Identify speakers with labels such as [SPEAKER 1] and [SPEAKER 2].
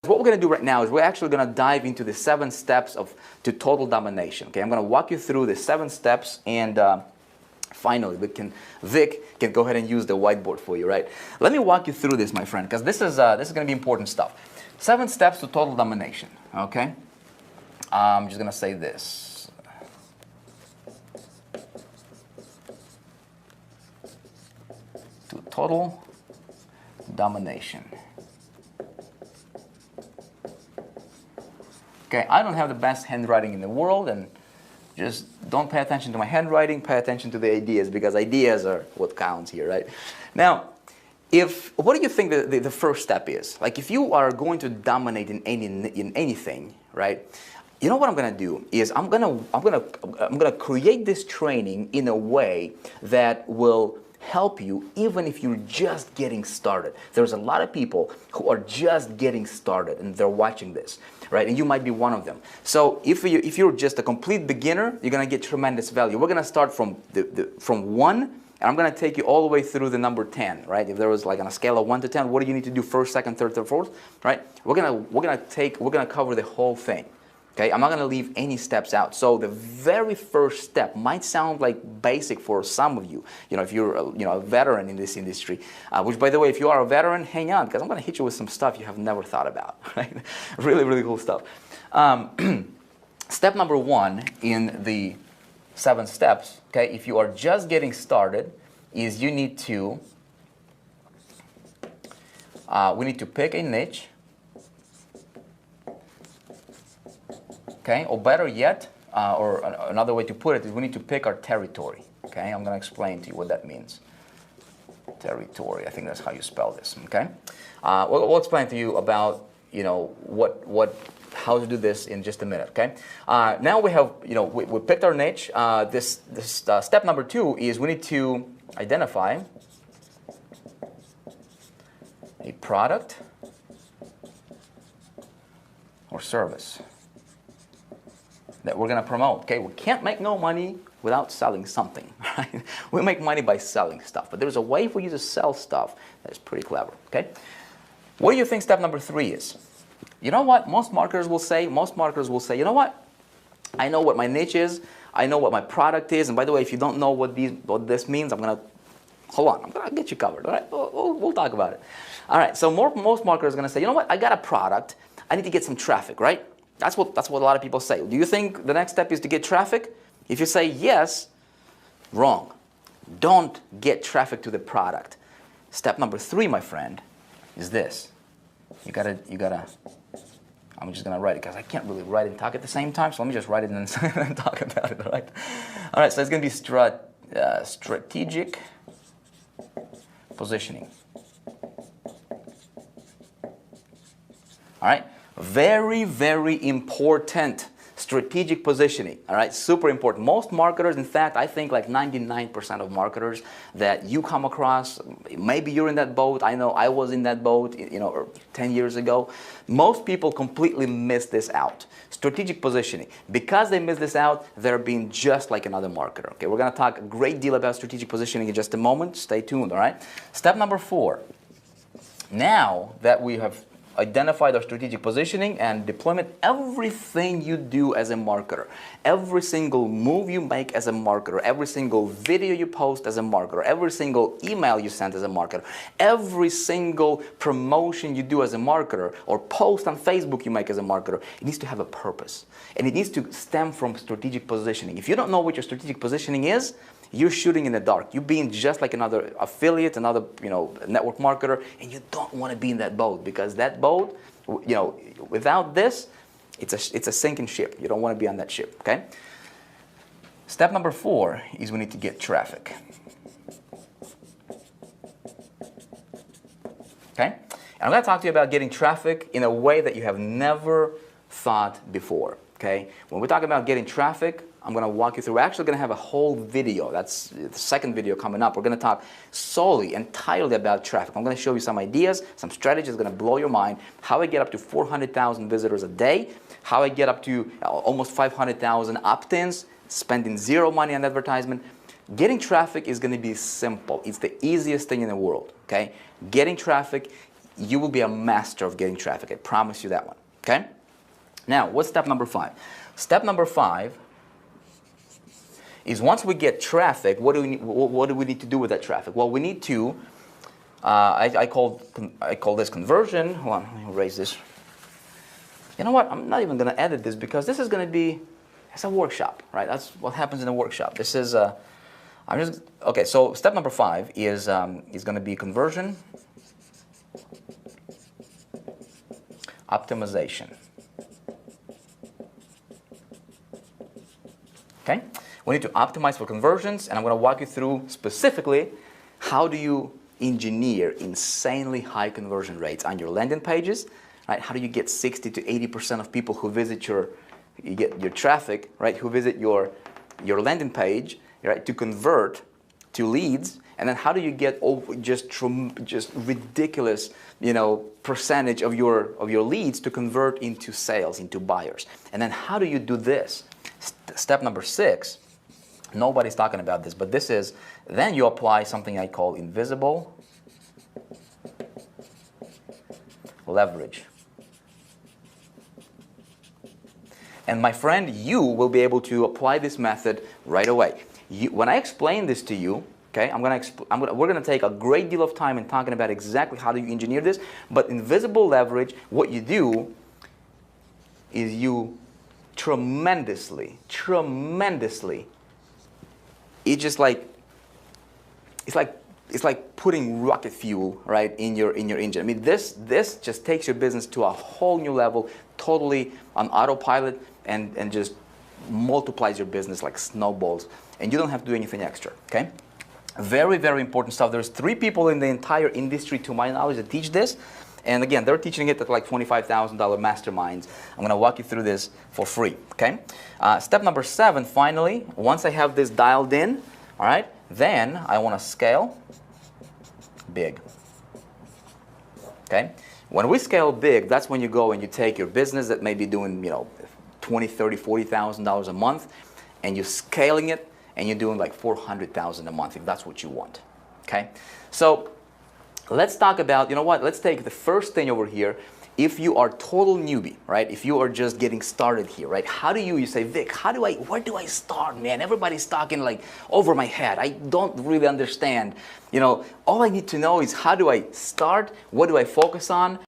[SPEAKER 1] What we're going to do right now is we're actually going to dive into the 7 steps to total domination. Okay, I'm going to walk you through the 7 steps, and finally, Vic can go ahead and use the whiteboard for you, right? Let me walk you through this, my friend, because this is going to be important stuff. 7 steps to total domination. Okay, I'm just going to say this. To total domination. Okay, I don't have the best handwriting in the world, and just don't pay attention to my handwriting, pay attention to the ideas, because ideas are what counts here, right? Now, what do you think the first step is? Like, if you are going to dominate in anything, right? You know what I'm going to do is I'm going to create this training in a way that will help you even if you're just getting started. There's a lot of people who are just getting started and they're watching this, right? And you might be one of them. So if you're just a complete beginner, you're gonna get tremendous value. We're gonna start from from 1, and I'm gonna take you all the way through the number 10, right? If there was like on a scale of 1 to 10, what do you need to do first, second, third, fourth, right? We're gonna cover the whole thing. Okay, I'm not going to leave any steps out. So the very first step might sound like basic for some of you. You know, if you're a veteran in this industry, which, by the way, if you are a veteran, hang on, because I'm going to hit you with some stuff you have never thought about. Right? Really, really cool stuff. Step number 1 in the 7 steps. Okay, if you are just getting started, is you need to we need to pick a niche. Okay, or better yet, or another way to put it is we need to pick our territory. Okay, I'm going to explain to you what that means. Territory, I think that's how you spell this. Okay, we'll explain to you about how to do this in just a minute. Okay, now we have we picked our niche. This step number 2 is we need to identify a product or service that we're going to promote. Okay, we can't make no money without selling something, right? We make money by selling stuff, but there's a way for you to sell stuff that is pretty clever. Okay, what do you think step number 3 is? You know what most marketers will say? Most marketers will say, you know what? I know what my niche is. I know what my product is. And by the way, if you don't know what this means, I'm gonna get you covered. All right, we'll talk about it. All right. So most marketers are gonna say, you know what? I got a product. I need to get some traffic, right? That's what a lot of people say. Do you think the next step is to get traffic? If you say yes, wrong. Don't get traffic to the product. Step number 3, my friend, is this. You gotta. I'm just gonna write it because I can't really write and talk at the same time. So let me just write it and then talk about it. All right. All right. So it's gonna be strategic positioning. All right. Very, very important. Strategic positioning. All right, super important. Most marketers, in fact, I think like 99% of marketers that you come across, maybe you're in that boat. I know I was in that boat, 10 years ago. Most people completely miss this out. Strategic positioning. Because they miss this out, they're being just like another marketer. Okay, we're going to talk a great deal about strategic positioning in just a moment. Stay tuned. All right. Step number 4. Now that we have identify our strategic positioning and deployment, everything you do as a marketer, every single move you make as a marketer, every single video you post as a marketer, every single email you send as a marketer, every single promotion you do as a marketer or post on Facebook you make as a marketer, it needs to have a purpose. And it needs to stem from strategic positioning. If you don't know what your strategic positioning is, you're shooting in the dark. You're being just like another affiliate, another network marketer, and you don't want to be in that boat, because that boat, without this, it's a sinking ship. You don't want to be on that ship. Okay. Step number 4 is we need to get traffic. Okay. And I'm going to talk to you about getting traffic in a way that you have never thought before. Okay. When we talk about getting traffic, I'm going to walk you through. We're actually going to have a whole video. That's the second video coming up. We're going to talk entirely about traffic. I'm going to show you some ideas, some strategies going to blow your mind. How I get up to 400,000 visitors a day. How I get up to almost 500,000 opt-ins, spending zero money on advertisement. Getting traffic is going to be simple. It's the easiest thing in the world. Okay, getting traffic. you will be a master of getting traffic. I promise you that one. Okay? Now, what's step number 5? Step number 5 is once we get traffic, what do we need to do with that traffic? Well, we need to, I call this conversion. Hold on, let me erase this. You know what? I'm not even going to edit this because this is going to be, it's a workshop, right? That's what happens in a workshop. This is, okay, so step number 5 is going to be conversion optimization. Okay? We need to optimize for conversions, and I'm going to walk you through specifically how do you engineer insanely high conversion rates on your landing pages, right? How do you get 60 to 80% of people who visit your traffic, right? Who visit your landing page, right? To convert to leads, and then how do you get just ridiculous, percentage of your leads to convert into sales, into buyers, and then how do you do this? Step number 6. Nobody's talking about this, but this is, then you apply something I call invisible leverage. And my friend, you will be able to apply this method right away. When I explain this to you, okay, we're going to take a great deal of time in talking about exactly how do you engineer this, but invisible leverage, what you do is you tremendously, it's like putting rocket fuel, right, in your engine. I mean, this just takes your business to a whole new level, totally on autopilot, and just multiplies your business like snowballs, and you don't have to do anything extra. Okay, very, very important stuff. There's 3 people in the entire industry, to my knowledge, that teach this. And again, they're teaching it at like $25,000 masterminds. I'm going to walk you through this for free, okay? Step number 7, finally, once I have this dialed in, all right, then I want to scale big, okay? When we scale big, that's when you go and you take your business that may be doing, $20,000, $30,000, $40,000 a month, and you're scaling it, and you're doing like $400,000 a month if that's what you want, okay? So let's talk about, let's take the first thing over here. If you are total newbie, right? If you are just getting started here, right? How do you say, Vic, where do I start, man? Everybody's talking like over my head. I don't really understand. All I need to know is how do I start? What do I focus on?